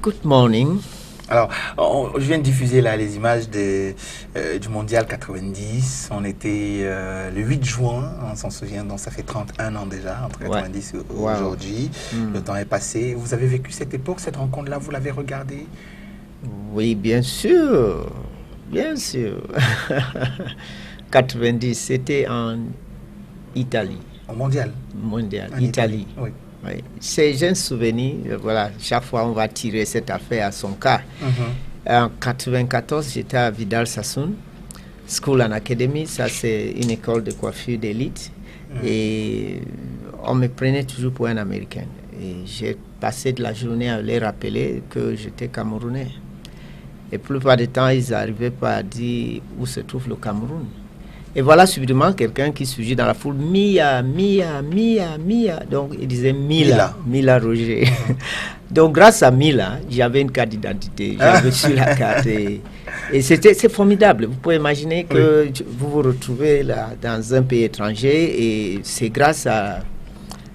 Good morning. Alors, je viens de diffuser là les images du Mondial 90. On était le 8 juin, on s'en souvient, donc ça fait 31 ans déjà, entre 90 et aujourd'hui. Le temps est passé. Vous avez vécu cette époque, cette rencontre-là, vous l'avez regardée? Oui, bien sûr. Bien sûr. 90, c'était en Italie. Au Mondial? Mondial, Italie. Oui. Oui. C'est un souvenir, voilà, chaque fois on va tirer cette affaire à son cas. En 94, j'étais à Vidal Sassoon, School and Academy, ça c'est une école de coiffure d'élite. Et on me prenait toujours pour un Américain. Et j'ai passé de la journée à les rappeler que j'étais Camerounais. Et la plupart du temps, ils n'arrivaient pas à dire où se trouve le Cameroun. Et voilà subitement quelqu'un qui surgit dans la foule, Mia. Donc il disait Mila Roger. Donc grâce à Mila, j'avais une carte d'identité, j'avais sur la carte. Et c'est formidable. Vous pouvez imaginer que vous vous retrouvez là dans un pays étranger et c'est grâce à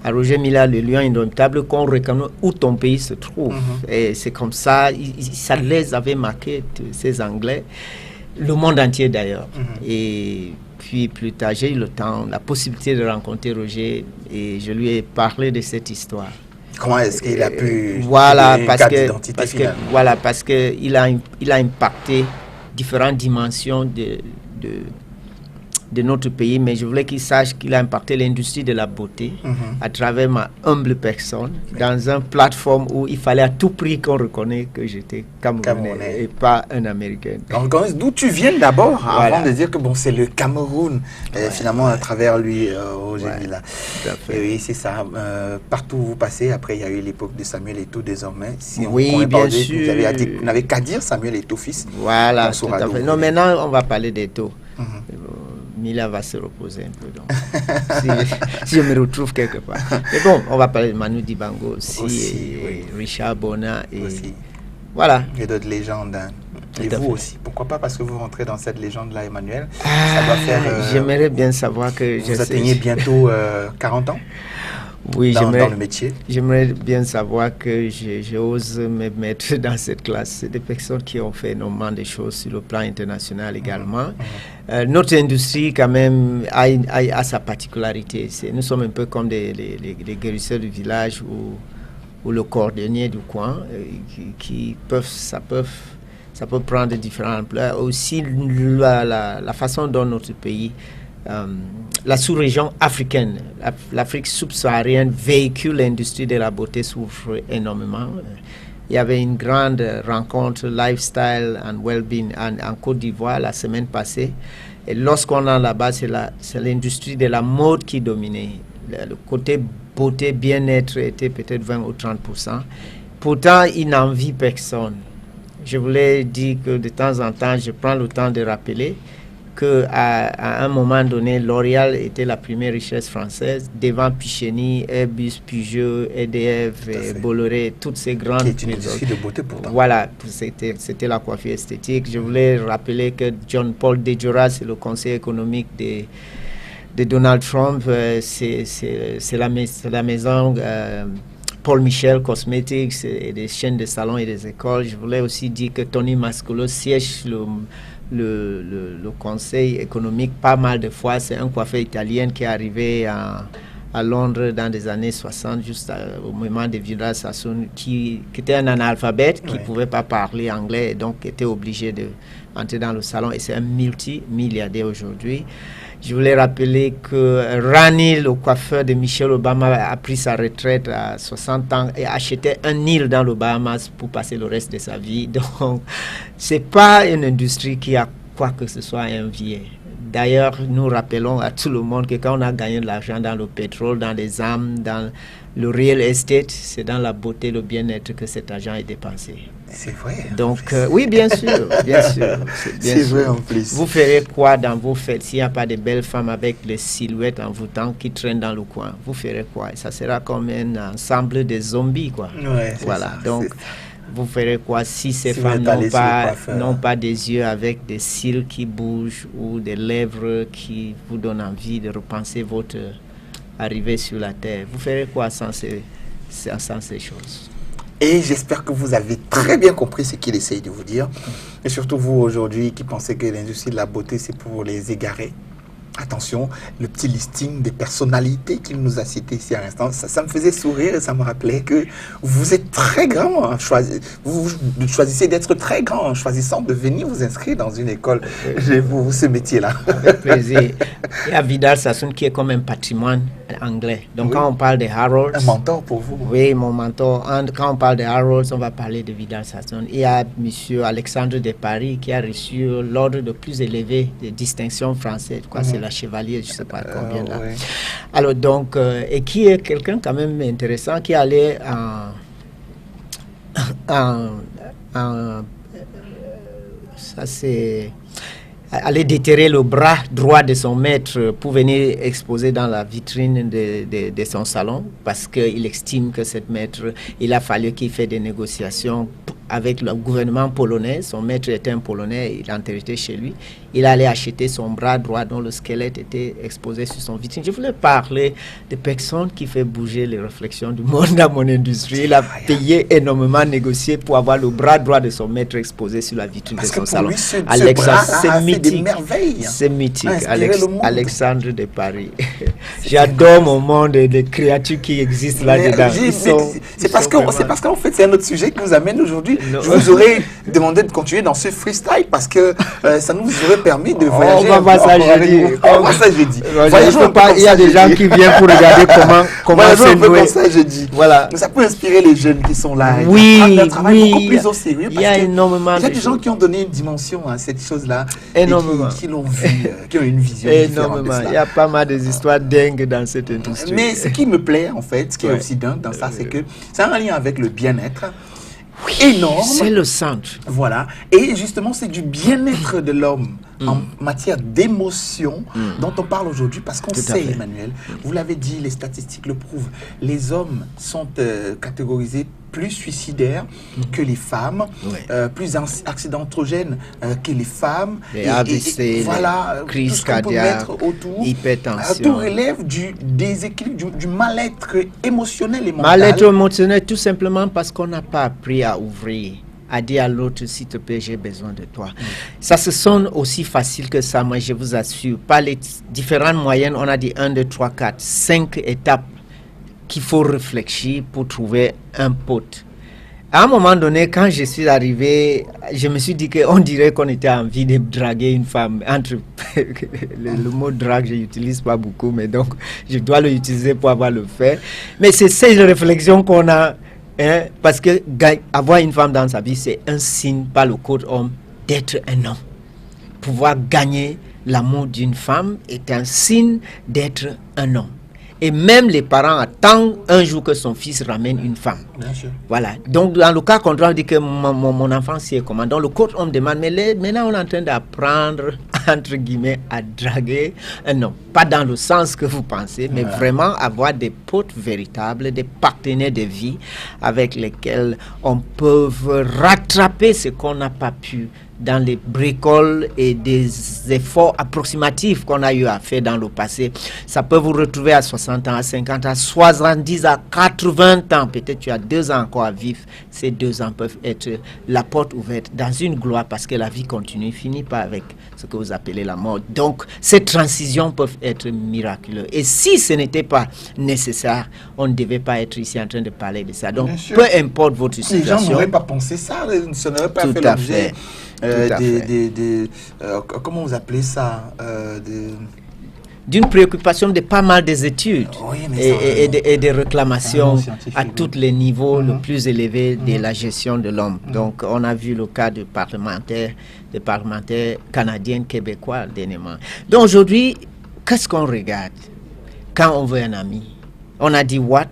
Roger Mila, le lion indomptable, qu'on reconnaît où ton pays se trouve. Et c'est comme ça, ça les avait marqués, ces Anglais, le monde entier d'ailleurs. Et puis plus tard, j'ai eu le temps, la possibilité de rencontrer Roger et je lui ai parlé de cette histoire. Comment est-ce qu'il a pu parce que il a impacté différentes dimensions de notre pays, mais je voulais qu'il sache qu'il a impacté l'industrie de la beauté à travers ma humble personne, dans une plateforme où il fallait à tout prix qu'on reconnaisse que j'étais Camerounais et pas un Américain. Donc, d'où tu viens d'abord, avant de dire que bon, c'est le Cameroun, finalement, à travers lui, Roger Mila. Oui, c'est ça. Partout où vous passez, après, il y a eu l'époque de Samuel Eto'o désormais. Si bien sûr. Vous n'avez qu'à dire Samuel Eto'o fils. Voilà, tout à fait. Non, maintenant, on va parler d'Eto'o. Mila va se reposer un peu, donc, si je me retrouve quelque part. Mais bon, on va parler de Manu Dibango aussi et Richard Bona et voilà. Et d'autres légendes. Et vous aussi. Pourquoi pas? Parce que vous rentrez dans cette légende-là, Emmanuel. Ça doit faire... J'aimerais bien savoir que... Vous atteignez bientôt 40 ans? Oui, dans le métier. J'aimerais bien savoir que j'ose me mettre dans cette classe. C'est des personnes qui ont fait énormément de choses sur le plan international également. Notre industrie, quand même, a sa particularité. Nous sommes un peu comme les guérisseurs du village ou le cordonnier du coin, ça peut prendre différentes ampleurs. Aussi, la façon dont notre pays... la sous-région africaine, l'Afrique subsaharienne véhicule l'industrie de la beauté souffre énormément. Il y avait une grande rencontre lifestyle and well-being en Côte d'Ivoire la semaine passée. Et lorsqu'on est là-bas, c'est l'industrie de la mode qui dominait. Le côté beauté, bien-être était peut-être 20 ou 30%. Pourtant, il n'envie personne. Je voulais dire que de temps en temps, je prends le temps de rappeler qu'à un moment donné, L'Oréal était la première richesse française, devant Picheny, Airbus, Peugeot, EDF, Bolloré, toutes ces grandes... Qui est une industrie de beauté pourtant. Voilà, c'était la coiffure esthétique. Je voulais rappeler que John Paul Dejora, c'est le conseiller économique de Donald Trump, c'est la maison... Paul Michel Cosmetics, et des chaînes de salons et des écoles. Je voulais aussi dire que Tony Mascolo siège le conseil économique pas mal de fois. C'est un coiffeur italien qui est arrivé à Londres dans les années 60, juste au moment de Vidal Sassoon, qui était un analphabète, qui ne pouvait pas parler anglais et donc était obligé d'entrer dans le salon. Et c'est un multimilliardaire aujourd'hui. Je voulais rappeler que Rani, le coiffeur de Michelle Obama, a pris sa retraite à 60 ans et acheté un île dans le Bahamas pour passer le reste de sa vie. Donc, ce n'est pas une industrie qui a quoi que ce soit à envier. D'ailleurs, nous rappelons à tout le monde que quand on a gagné de l'argent dans le pétrole, dans les armes, dans le real estate, c'est dans la beauté, le bien-être que cet argent est dépensé. C'est vrai. Donc, oui, bien sûr, bien sûr. C'est vrai en plus. Vous ferez quoi dans vos fêtes s'il n'y a pas de belles femmes avec les silhouettes envoûtantes qui traînent dans le coin? Vous ferez quoi? Et ça sera comme un ensemble de zombies, quoi. Ouais, voilà. Ça, donc, vous ferez quoi si ces femmes n'ont pas des yeux avec des cils qui bougent ou des lèvres qui vous donnent envie de repenser votre arrivée sur la terre? Vous ferez quoi sans ces choses? Et j'espère que vous avez très bien compris ce qu'il essaye de vous dire. Et surtout vous aujourd'hui qui pensez que l'industrie de la beauté, c'est pour les égarés. Attention, le petit listing des personnalités qu'il nous a cité ici à l'instant, ça me faisait sourire et ça me rappelait que vous êtes très grand. Vous choisissez d'être très grand en choisissant de venir vous inscrire dans une école. J'ai ce métier-là. Avec plaisir. Il y a Vidal Sassoon qui est comme un patrimoine anglais. Donc quand on parle de Harrods... Un mentor pour vous. Oui, mon mentor. Quand on parle de Harrods, on va parler de Vidal Sassoon. Il y a M. Alexandre de Paris qui a reçu l'ordre le plus élevé de distinction française. Quoi, c'est la chevalier, je ne sais pas combien là. Oui. Alors donc, et qui est quelqu'un quand même intéressant, qui allait ça c'est aller déterrer le bras droit de son maître pour venir exposer dans la vitrine de son salon, parce qu'il estime que cette maître, il a fallu qu'il fasse des négociations avec le gouvernement polonais. Son maître était un Polonais, il l'enterrait chez lui. Il allait acheter son bras droit dont le squelette était exposé sur son vitrine. Je voulais parler de personnes qui font bouger les réflexions du monde dans mon industrie. Il a payé énormément, négocié pour avoir le bras droit de son maître exposé sur la vitrine de son salon. C'est mythique. C'est mythique. Alexandre de Paris. J'adore mon monde des créatures qui existent là-dedans. C'est parce qu'en fait, c'est un autre sujet qui nous amène aujourd'hui. Je vous aurais demandé de continuer dans ce freestyle parce que ça nous aurait permis de voyager. On va voir ça jeudi. On va ça jeudi. Il y a des gens qui viennent pour regarder comment c'est noué. Ça jeudi. Voilà. Ça peut inspirer les jeunes qui sont là. Oui, un travail beaucoup plus au sérieux. Il y a énormément. Il y a des gens qui ont donné une dimension à cette chose-là. Énormément. Qui l'ont vu, qui ont une vision énormément. Il y a pas mal des histoires dingues dans cette industrie. Mais ce qui me plaît, en fait, ce qui est aussi dingue dans ça, c'est que ça a un lien avec le bien-être. Énorme. C'est le centre. Voilà. Et justement, c'est du bien-être de l'homme en matière d'émotion dont on parle aujourd'hui parce qu'on sait, Emmanuel, vous l'avez dit, les statistiques le prouvent, les hommes sont catégorisés plus suicidaires que les femmes, plus accidentogènes que les femmes. Les AVC, voilà, crise cardiaque, hypertension. Tout relève du déséquilibre, du mal-être émotionnel et mental. Mal-être émotionnel tout simplement parce qu'on n'a pas appris à ouvrir, à dire à l'autre, s'il te plaît, j'ai besoin de toi. Ça se sonne aussi facile que ça, moi je vous assure. Par les différentes moyennes, on a dit 1, 2, 3, 4, 5 étapes qu'il faut réfléchir pour trouver un pote. À un moment donné, quand je suis arrivé, je me suis dit qu'on dirait qu'on était envie de draguer une femme. Le mot drague, je n'utilise pas beaucoup, mais donc je dois l'utiliser pour avoir le fait. Mais c'est ces réflexions qu'on a, hein, parce que avoir une femme dans sa vie, c'est un signe par le code homme d'être un homme. Pouvoir gagner l'amour d'une femme est un signe d'être un homme. Et même les parents attendent un jour que son fils ramène une femme. Bien sûr. Voilà. Donc, dans le cas contraire, on dit que mon enfant, c'est comment. Donc, le coach, on me demande, mais maintenant, on est en train d'apprendre, entre guillemets, à draguer un homme. Pas dans le sens que vous pensez, mais vraiment avoir des potes véritables, des partenaires de vie avec lesquels on peut rattraper ce qu'on n'a pas pu dans les bricoles et des efforts approximatifs qu'on a eu à faire dans le passé. Ça peut vous retrouver à 60 ans, à 50 ans, à 70, à 80 ans. Peut-être tu as 2 ans encore à vivre. Ces 2 ans peuvent être la porte ouverte dans une gloire parce que la vie continue, finit pas avec ce que vous appelez la mort. Donc, ces transitions peuvent être miraculeuses. Et si ce n'était pas nécessaire, on ne devait pas être ici en train de parler de ça. Donc, peu importe votre situation. Les gens n'auraient pas pensé ça, ça n'aurait pas fait l'objet. Comment vous appelez ça d'une préoccupation de pas mal des études et des réclamations à tous les niveaux le plus élevés de la gestion de l'homme. Donc, on a vu le cas des parlementaires canadiens, québécois, dernièrement. Donc, aujourd'hui, qu'est-ce qu'on regarde quand on veut un ami? On a dit what,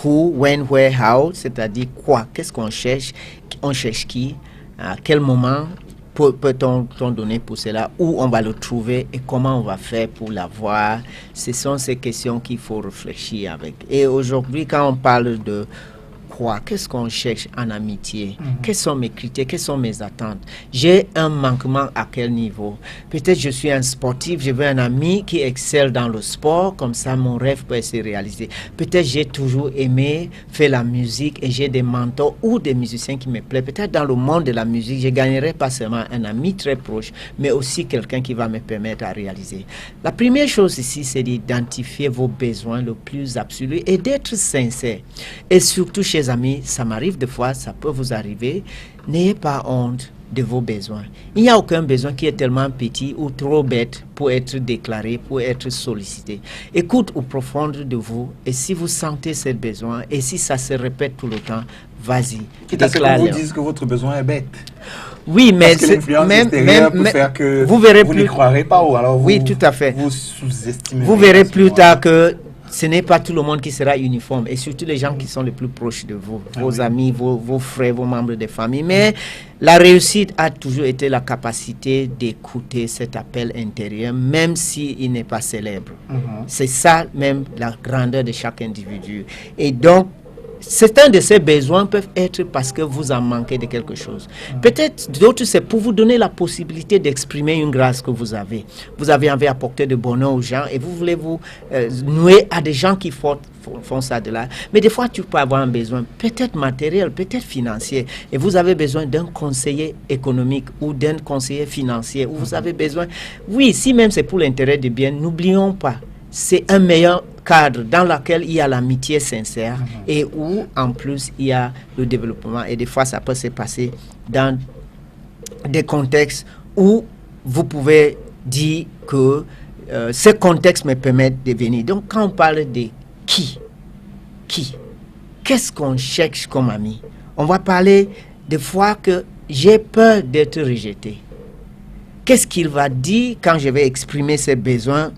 who, when, where, how, c'est-à-dire quoi? Qu'est-ce qu'on cherche? On cherche qui? À quel moment peut-on donner pour cela, où on va le trouver et comment on va faire pour l'avoir? Ce sont ces questions qu'il faut réfléchir avec. Et aujourd'hui, quand on parle de quoi? Qu'est-ce qu'on cherche en amitié? Quels sont mes critères? Quelles sont mes attentes? J'ai un manquement à quel niveau? Peut-être je suis un sportif, je veux un ami qui excelle dans le sport, comme ça mon rêve peut se réaliser. Peut-être j'ai toujours aimé faire la musique et j'ai des mentors ou des musiciens qui me plaisent. Peut-être dans le monde de la musique, je gagnerai pas seulement un ami très proche, mais aussi quelqu'un qui va me permettre à réaliser. La première chose ici, c'est d'identifier vos besoins le plus absolu et d'être sincère. Et surtout, chers amis, ça m'arrive des fois, ça peut vous arriver, n'ayez pas honte de vos besoins. Il n'y a aucun besoin qui est tellement petit ou trop bête pour être déclaré, pour être sollicité. Écoute au profond de vous, et si vous sentez ce besoin, et si ça se répète tout le temps, vas-y. Quitte à ce qu'on vous dise que votre besoin est bête. Oui, mais vous verrez vous n'y croirez pas, ou alors vous, oui, tout à fait. Vous sous-estimez. Vous verrez plus tard que ce n'est pas tout le monde qui sera uniforme, et surtout les gens qui sont les plus proches de vous, vos amis, vos frères, vos membres de famille. Mais la réussite a toujours été la capacité d'écouter cet appel intérieur, même s'il n'est pas célèbre. C'est ça même la grandeur de chaque individu. Et donc, certains de ces besoins peuvent être parce que vous en manquez de quelque chose. Peut-être d'autres, c'est pour vous donner la possibilité d'exprimer une grâce que vous avez. Vous avez envie d'apporter de bonheur aux gens et vous voulez vous nouer à des gens qui font ça de là. Mais des fois, tu peux avoir un besoin, peut-être matériel, peut-être financier, et vous avez besoin d'un conseiller économique ou d'un conseiller financier, ou vous avez besoin... Oui, si même c'est pour l'intérêt du bien, n'oublions pas, c'est un meilleur cadre dans lequel il y a l'amitié sincère et où, en plus, il y a le développement. Et des fois, ça peut se passer dans des contextes où vous pouvez dire que ce contexte me permet de venir. Donc, quand on parle de qu'est-ce qu'on cherche comme ami? On va parler des fois que j'ai peur d'être rejeté. Qu'est-ce qu'il va dire quand je vais exprimer ses besoins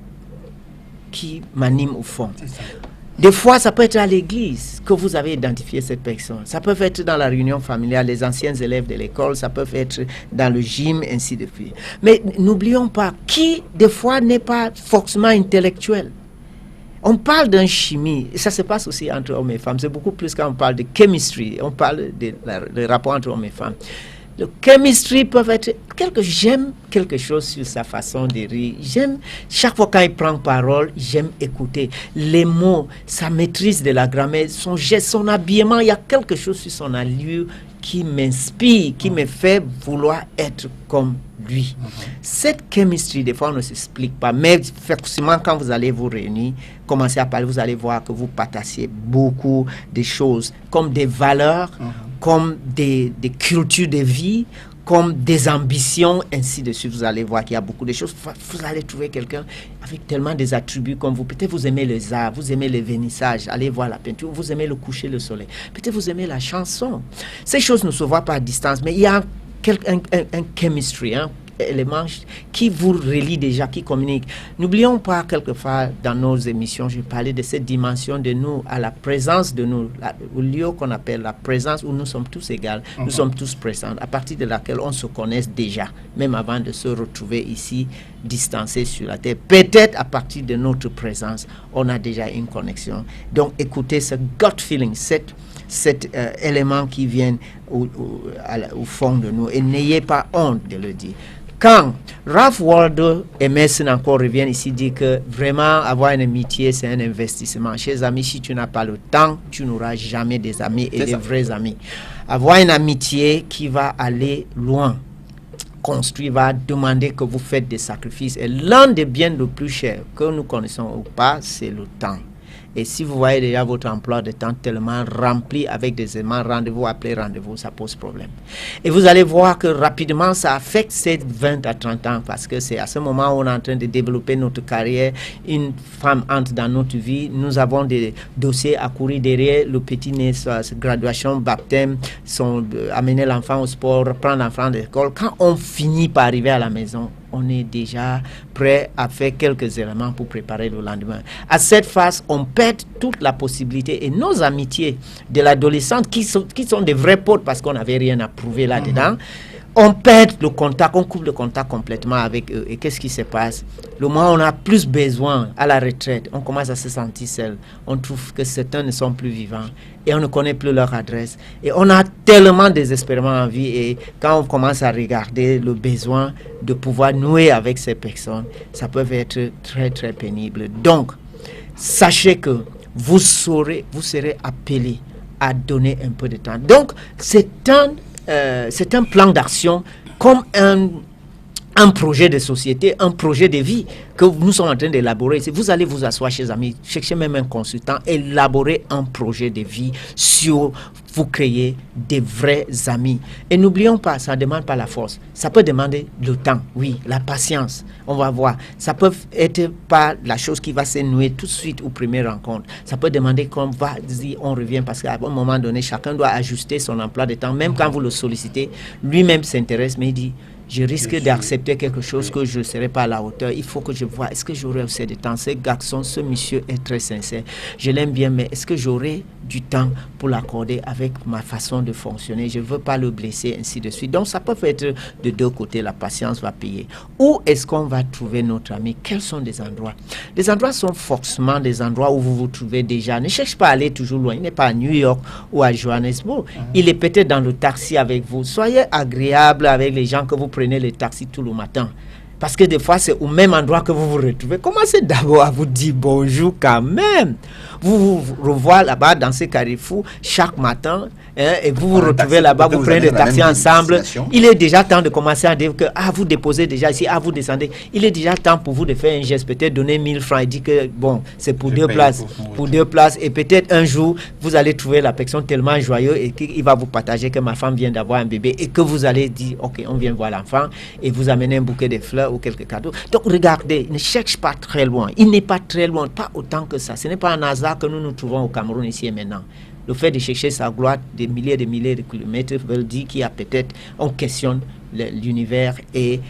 qui m'anime au fond? Des fois, ça peut être à l'église que vous avez identifié cette personne. Ça peut être dans la réunion familiale, les anciens élèves de l'école, ça peut être dans le gym, ainsi de suite. Mais n'oublions pas, qui, des fois, n'est pas forcément intellectuel. On parle d'un chimie, et ça se passe aussi entre hommes et femmes. C'est beaucoup plus quand on parle de chemistry, on parle de rapport entre hommes et femmes. Le chemistry peut être j'aime quelque chose sur sa façon de rire. J'aime, chaque fois quand il prend parole, j'aime écouter les mots, sa maîtrise de la grammaire, son geste, son habillement. Il y a quelque chose sur son allure qui m'inspire, qui me fait vouloir être comme lui. Cette chemistry, des fois, on ne s'explique pas. Mais forcément, quand vous allez vous réunir, commencer à parler, vous allez voir que vous partagez beaucoup de choses, comme des valeurs, comme des cultures de vie, comme des ambitions, ainsi de suite. Vous allez voir qu'il y a beaucoup de choses. Vous allez trouver quelqu'un avec tellement des attributs comme vous. Peut-être vous aimez les arts, vous aimez le vernissage, allez voir la peinture, vous aimez le coucher, le soleil. Peut-être vous aimez la chanson. Ces choses ne se voient pas à distance, mais il y a un chemistry, élément qui vous relie déjà, qui communique. N'oublions pas, quelquefois, dans nos émissions, je parlais de cette dimension de nous, à la présence de nous, au lieu qu'on appelle la présence où nous sommes tous égaux, nous sommes tous présents, à partir de laquelle on se connaît déjà, même avant de se retrouver ici, distancés sur la terre. Peut-être à partir de notre présence, on a déjà une connexion. Donc, écoutez ce gut feeling, cet élément qui vient au fond de nous, et n'ayez pas honte de le dire. Quand Ralph Waldo Emerson encore reviennent ici, dit que vraiment avoir une amitié, c'est un investissement. Chers amis, si tu n'as pas le temps, tu n'auras jamais des amis et des vrais amis. Avoir une amitié qui va aller loin, construire, va demander que vous faites des sacrifices. Et l'un des biens les plus chers que nous connaissons ou pas, c'est le temps. Et si vous voyez déjà votre emploi de temps tellement rempli avec des éléments, rendez-vous, appelez rendez-vous, ça pose problème. Et vous allez voir que rapidement, ça affecte ces 20 à 30 ans, parce que c'est à ce moment où on est en train de développer notre carrière. Une femme entre dans notre vie, nous avons des dossiers à courir derrière, le petit-né, sa graduation, baptême, amener l'enfant au sport, prendre l'enfant de l'école. Quand on finit par arriver à la maison, on est déjà prêt à faire quelques éléments pour préparer le lendemain. À cette phase, on perd toute la possibilité, et nos amitiés de l'adolescente, qui sont des vrais potes parce qu'on n'avait rien à prouver là-dedans, on perd le contact, on coupe le contact complètement avec eux. Et qu'est-ce qui se passe? Le moment où on a plus besoin à la retraite, on commence à se sentir seul. On trouve que certains ne sont plus vivants et on ne connaît plus leur adresse. Et on a tellement désespérément envie. Et quand on commence à regarder le besoin de pouvoir nouer avec ces personnes, ça peut être très, très pénible. Donc, sachez que vous serez appelés à donner un peu de temps. Donc, c'est un plan d'action comme un projet de société, un projet de vie que nous sommes en train d'élaborer. Vous allez vous asseoir chez amis, cherchez même un consultant, élaborer un projet de vie sur vous créer des vrais amis. Et n'oublions pas, ça ne demande pas la force. Ça peut demander le temps, oui, la patience. On va voir. Ça peut être pas la chose qui va se nouer tout de suite aux premières rencontres. Ça peut demander qu'on va dire, on revient, parce qu'à un moment donné, chacun doit ajuster son emploi de temps. Même quand vous le sollicitez, lui-même s'intéresse, mais il dit, je risque d'accepter quelque chose que je ne serai pas à la hauteur. Il faut que je vois, est-ce que j'aurai assez de temps? Ce garçon, ce monsieur est très sincère. Je l'aime bien, mais est-ce que j'aurai du temps pour l'accorder avec ma façon de fonctionner? Je ne veux pas le blesser, ainsi de suite. Donc, ça peut être de deux côtés, la patience va payer. Où est-ce qu'on va trouver notre ami? Quels sont des endroits? Les endroits sont forcément des endroits où vous vous trouvez déjà. Ne cherche pas à aller toujours loin. Il n'est pas à New York ou à Johannesburg. Il est peut-être dans le taxi avec vous. Soyez agréable avec les gens que vous prenez le taxi tout le matin. Parce que des fois, c'est au même endroit que vous vous retrouvez. Commencez d'abord à vous dire bonjour quand même. Vous vous revoyez là-bas dans ces carrefours chaque matin, et vous vous retrouvez là-bas, vous prenez le taxi ensemble. Il est déjà temps de commencer à dire que vous déposez déjà ici, vous descendez. Il est déjà temps pour vous de faire un geste, peut-être donner 1000 francs et dire que bon, c'est pour deux places. Pour deux places. Et peut-être un jour, vous allez trouver la personne tellement joyeuse et qu'il va vous partager que ma femme vient d'avoir un bébé et que vous allez dire, ok, on vient voir l'enfant et vous amenez un bouquet de fleurs ou quelques cadeaux. Donc regardez, ne cherche pas très loin. Il n'est pas très loin, pas autant que ça. Ce n'est pas un hasard que nous nous trouvons au Cameroun ici et maintenant. Le fait de chercher sa gloire des milliers de kilomètres veut dire qu'il y a peut-être, on questionne l'univers et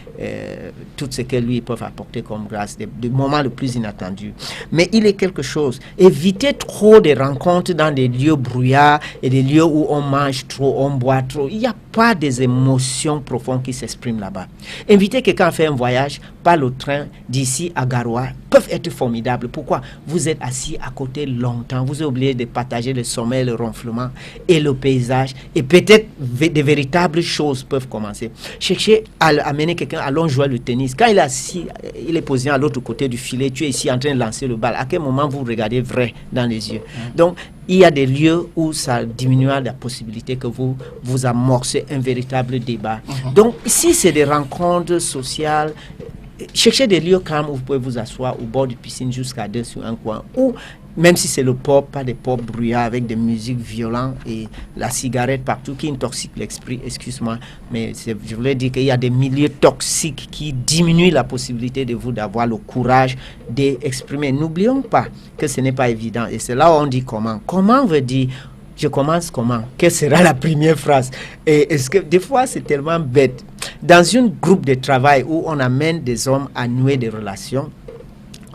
tout ce que lui peut apporter comme grâce, des moments le plus inattendus. Mais il est quelque chose. Évitez trop de rencontres dans des lieux brouillards et des lieux où on mange trop, on boit trop. Il n'y a pas des émotions profondes qui s'expriment là-bas. Invitez quelqu'un à faire un voyage par le train d'ici à Garoua peuvent être formidables. Pourquoi? Vous êtes assis à côté longtemps, vous êtes obligé de partager le sommeil, le ronflement et le paysage, et peut-être des véritables choses peuvent commencer. Cherchez à amener quelqu'un, allons jouer le tennis. Quand il est assis, il est posé à l'autre côté du filet, tu es ici en train de lancer le bal. À quel moment vous regardez vrai dans les yeux? Donc, il y a des lieux où ça diminuera la possibilité que vous amorcez un véritable débat. Donc, ici, c'est des rencontres sociales. Cherchez des lieux calmes où vous pouvez vous asseoir au bord du piscine jusqu'à 2 sur un coin, ou même si c'est le pop, pas des pop bruyants avec des musiques violentes et la cigarette partout qui intoxique l'esprit, excuse-moi, mais je voulais dire qu'il y a des milieux toxiques qui diminuent la possibilité de vous d'avoir le courage d'exprimer. N'oublions pas que ce n'est pas évident, et c'est là où on dit comment. Comment veut dire je commence comment? Quelle sera la première phrase? Et est-ce que des fois c'est tellement bête. Dans un groupe de travail où on amène des hommes à nouer des relations,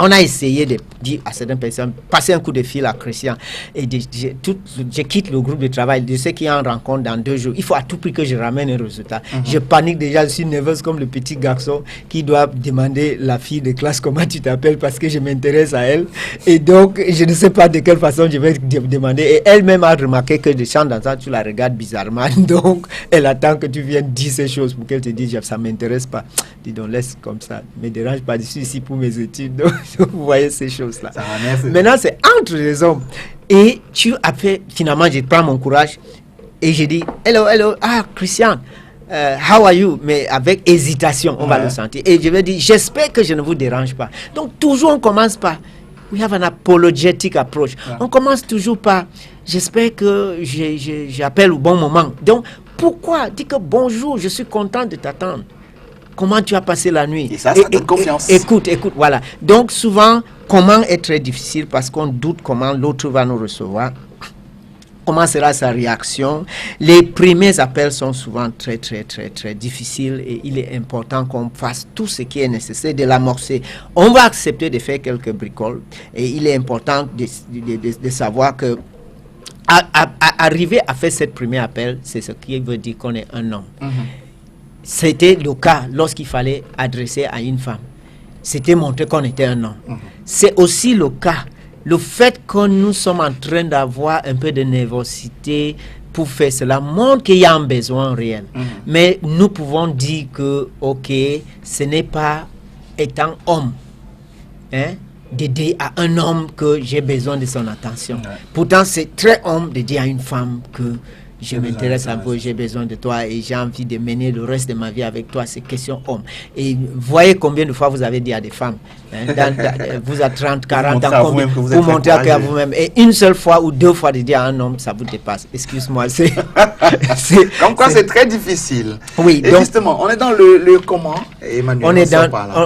on a essayé de dire à certaines personnes, passez un coup de fil à Christian. Et je quitte le groupe de travail. Je sais qu'il y a une rencontre dans 2 jours. Il faut à tout prix que je ramène un résultat. Je panique déjà, je suis nerveuse comme le petit garçon qui doit demander la fille de classe comment tu t'appelles parce que je m'intéresse à elle. Et donc, je ne sais pas de quelle façon je vais demander. Et elle-même a remarqué que de temps en temps, tu la regardes bizarrement. Donc, elle attend que tu viennes dire ces choses pour qu'elle te dise, ça ne m'intéresse pas. Dis donc, laisse comme ça. Ne me dérange pas. Je suis ici pour mes études. Donc, vous voyez ces choses-là. Maintenant, c'est entre les hommes. Et tu as fait, finalement, je prends mon courage et je dis, hello, Christian, how are you? Mais avec hésitation, on va le sentir. Et je vais dire, j'espère que je ne vous dérange pas. Donc, toujours, on commence par, we have an apologetic approach. On commence toujours par, j'espère que j'appelle au bon moment. Donc, pourquoi? Dis que bonjour, je suis content de t'attendre. Comment tu as passé la nuit? Et ça donne confiance. Écoute, voilà. Donc souvent, comment est très difficile parce qu'on doute comment l'autre va nous recevoir. Comment sera sa réaction? Les premiers appels sont souvent très, très, très, très difficiles et il est important qu'on fasse tout ce qui est nécessaire de l'amorcer. On va accepter de faire quelques bricoles et il est important de savoir que arriver à faire cette premier appel, c'est ce qui veut dire qu'on est un homme. c'était le cas lorsqu'il fallait adresser à une femme. C'était montrer qu'on était un homme. C'est aussi le cas. Le fait que nous sommes en train d'avoir un peu de nervosité pour faire cela montre qu'il y a un besoin réel. Mais nous pouvons dire que, ok, ce n'est pas étant homme, d'aider à un homme que j'ai besoin de son attention. Pourtant, c'est très homme de dire à une femme que je m'intéresse un peu, j'ai besoin de toi et j'ai envie de mener le reste de ma vie avec toi. C'est question homme. Et voyez combien de fois vous avez dit à des femmes, vous avez 30, 40 ans, vous montrez à vous-même. Et une seule fois ou deux fois de dire à un homme, ça vous dépasse. Excuse-moi. Comme quoi, c'est très difficile. Oui. Et donc, justement, on est dans le comment, Emmanuel.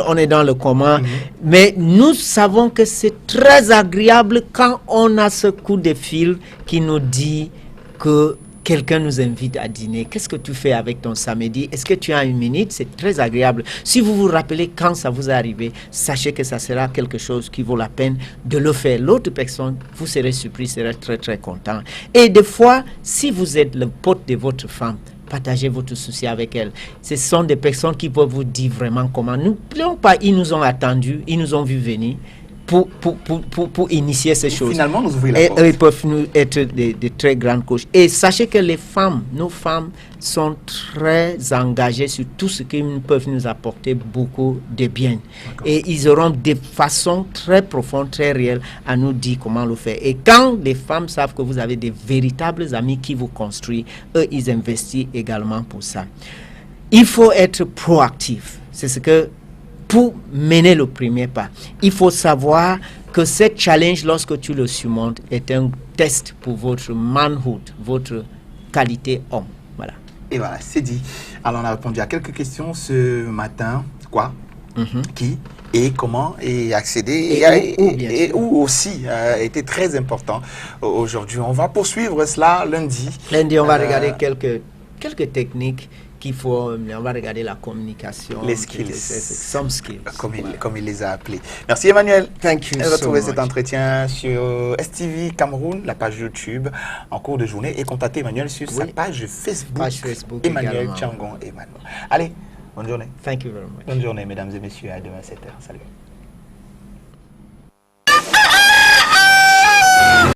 On est dans le comment. Mais nous savons que c'est très agréable quand on a ce coup de fil qui nous dit que quelqu'un nous invite à dîner. Qu'est-ce que tu fais avec ton samedi? Est-ce que tu as une minute? C'est très agréable. Si vous vous rappelez quand ça vous est arrivé, sachez que ça sera quelque chose qui vaut la peine de le faire. L'autre personne, vous serez surpris, serez très très content. Et des fois, si vous êtes le pote de votre femme, partagez votre souci avec elle. Ce sont des personnes qui peuvent vous dire vraiment comment. N'oublions pas, ils nous ont attendus, ils nous ont vu venir pour initier ces choses. Finalement, nous ouvrir la porte. Ils peuvent nous être de très grandes coachs. Et sachez que les femmes, nos femmes, sont très engagées sur tout ce qu'ils peuvent nous apporter beaucoup de bien. Et ils auront des façons très profondes, très réelles à nous dire comment le faire. Et quand les femmes savent que vous avez des véritables amis qui vous construisent, eux, ils investissent également pour ça. Il faut être proactif. C'est ce que pour mener le premier pas, il faut savoir que ce challenge, lorsque tu le surmontes, est un test pour votre manhood, votre qualité homme. Voilà. Et voilà, c'est dit. Alors, on a répondu à quelques questions ce matin. Quoi? Qui et comment et accéder et où aussi était très important aujourd'hui. On va poursuivre cela lundi. Lundi, on va regarder quelques techniques. On va regarder la communication. Les skills. Some skills. Comme il les a appelés. Merci Emmanuel. Thank you. Retrouvez cet entretien sur STV Cameroun, la page YouTube en cours de journée et contactez Emmanuel sur sa page Facebook. Emmanuel Tchangon Emmanuel. Allez, bonne journée. Thank you very much. Bonne journée mesdames et messieurs. À demain 7h. Salut.